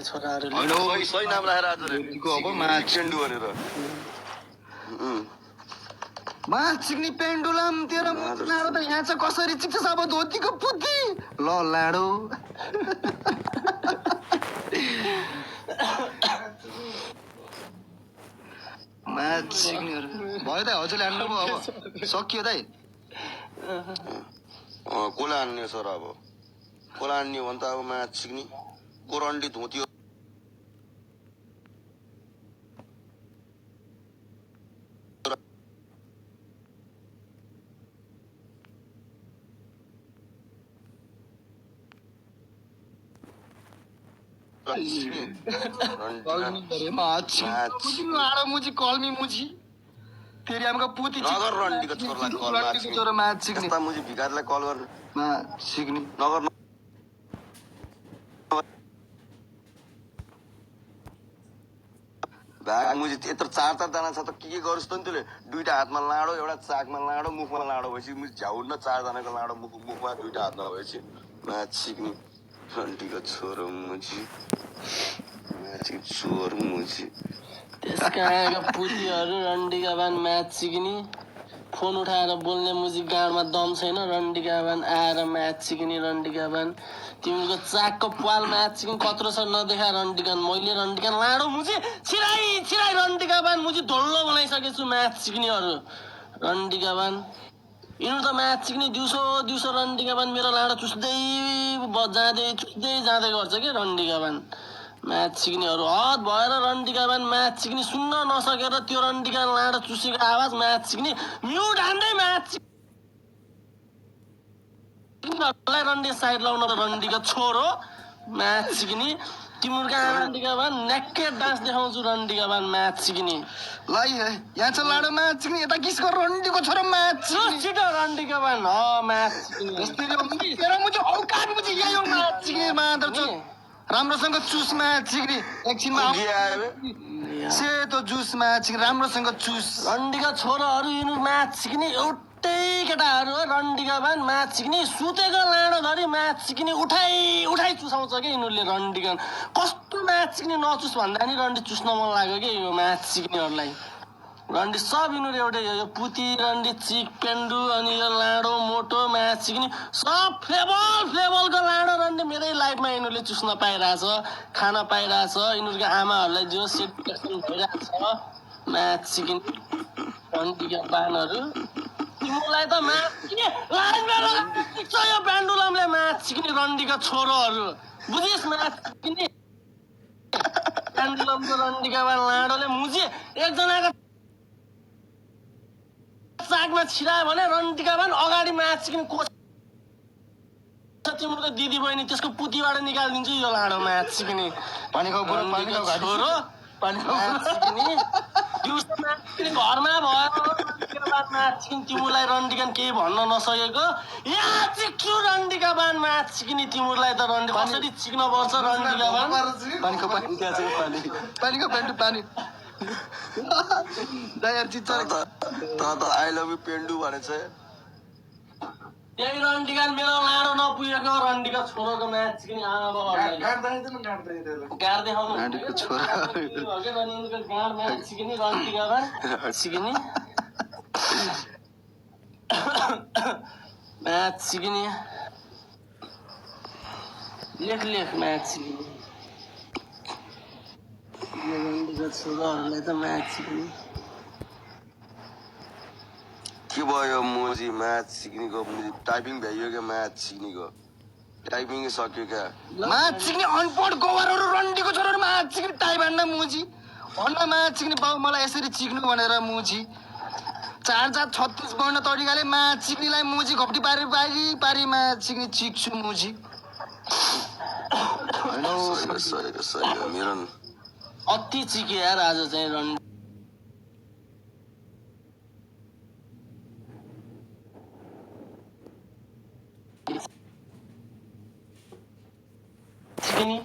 छोराहरूले होइन सही नाम राखेर आज अब पेन्डु भनेर चिक्नी पेन्डुलम तेरो लाडो त यहाँ चाहिँ कसरी चिक्छ अब धोतीको पुती ल लाडो भयो दाइ हजुरले हान्नुभयो अब सकियो दाइ कसले हान्ने सर अब कसले हान्ने हो भने त अब म्याच सिक्ने कोरन्डी धोती लाडो मुजी कल्मी मुजी तेरी आमका पुती नगर रन्डीको छोरालाई कल छोरो म्याच सिक्ने यस्ता मुजी भिखारीलाई कल गर्नु सिक्ने नगर भाग मुजी यत्रो चार दाना छ त के गरोस् त नि त्यसले दुईटा हातमा लाडो एउटा चाकमा लाडो मुखमा लाडो भएपछि झ्याउन्न चारजनाको लाडो मुखमा दुईटा हातमा भएपछि म्याच सिक्ने रन्डीको छोरो मुजी चोर मुजी त्यसका पुतीहरू रन्डीका बान म्याच सिक्ने फोन उठाएर बोल्ने मुजी गाडमा दम छैन रन्डीका बान आएर म्याच सिक्ने रन्डीका बान तिमीको चाकको पाल म्याच सिक्ने कत्रो छ नदेखा रन्डीकान मैले रन्डीकान लाडो मुजी छिराई रन्डीका बान मुजी ढोल्लो बनाइसकेछु म्याच सिक्नेहरू रन्डीका बान यिनीहरू त म्याच सिक्ने दिउँसो रन्डीका बान मेरो लाडो चुस्दै जाँदै गर्छ कि रन्डीका बान म्याच सिक्नेहरू हद भएर रन्डीका बान म्याच सिक्ने सुन्न नसकेर त्यो रन्डीका लाडो चुसेको आवाज म्याच सिक्ने म्युट हान्दै म्याच सिक्ने रन्डी साइड लाउन त रन्डीका छोरो म्याच सिक्ने तिम्रो रन्डीका बान नेकेड डान्स देखाउँछु रन्डीका बान म्याच सिक्ने ल यहाँ छ लाडो म्याच सिक्ने यता किसको रन्डीको छोरो म्याच छिटो रन्डीका बान म्याच सिक्ने तेरो मुझे औकात मुझे यही हो म्याच सिक्ने मात्र छु राम्रोसँग चुस म्याच सिक्ने एकछिनमा सेतो जुस म्याच सिक्ने राम्रोसँग चुस रन्डीका छोराहरू यिनीहरू म्याच सिक्ने एउटै केटाहरू हो रन्डीका बान म्याच सिक्ने सुतेको लाडो धरी म्याच सिक्ने उठाइ चुसाउँछ कि यिनीहरूले रन्डीका कस्तो म्याच सिक्ने नचुस भन्दा नि रन्डी चुस्न मन लाग्यो कि यो म्याच सिक्नेहरूलाई रन्डी सब यिनीहरू एउटै यो पुती रन्डी चिक पेन्डु अनि यो लाडो मोटो म्याच सिक्ने सब फ्लेबलको लाडो रन्डी मेरै लाइफमा यिनीहरूले चुस्न पाइरहेछ खान पाइरहेछ यिनीहरूको आमाहरूलाई जो सेटिस्फ्याक्सन भइरहेछ म्याच सिक्ने रन्डीका बानहरू तिमीलाई त म्याच सिक्ने यो पेन्डुलमले म्याच सिक्ने रन्डीका छोरोहरू बुझिस् म्याच सिक्ने पेन्डुलमको रन्डीका बान लाडोले मुझे एकजनाको चाकमा छिरायो भने रन्डीका बान अगाडि म्याच सिक्ने कोच तिम्रो दिदी बहिनी त्यसको पुतीबाट निकालिदिन्छु यो लाडो म्याच सिक्ने छोरो घरमा भयो म्याच सिक्ने तिमीलाई रन्डीकान केही भन्न नसकेको यहाँ चिक्छु रन्डीका बान म्याच सिक्ने तिमीलाई त रन्डी कसरी सिक्न पर्छ रन्डीका बान पानीको पानी आई लभ यु पेन्डु भनेछ त्यही रन्डीकान मेरो लाडो नपुगेको रन्डीका छोरोको म्याच सिक्ने आमा बाबाहरूलाई गाड देखाउनु म्याच सिक्ने रन्डीका बान सिक्ने म्याच सिक्ने लेख म्याच सिक्ने रन्डीका छोराहरूलाई त म्याच सिक्ने के भयो मुजी म्याच सिक्नेको टाइपिङ भ्याइयो क्या म्याच सिक्नेको टाइपिङ सक्यो क्या म्याच सिक्ने अनपढ गवारहरू रन्डीको छोराहरू म्याच सिक्ने टाइप हान्न मुजी अन्न म्याच सिक्ने बाउ मलाई यसरी सिक्नु भनेर मुजी 4-36 वर्ण तरिकाले म्याच सिक्नेलाई मुजी घप्टी पारी म्याच सिक्ने सिक्छु मुजी मेरो अति चिक्यो यार आज चाहिँ रन्डी सिक्ने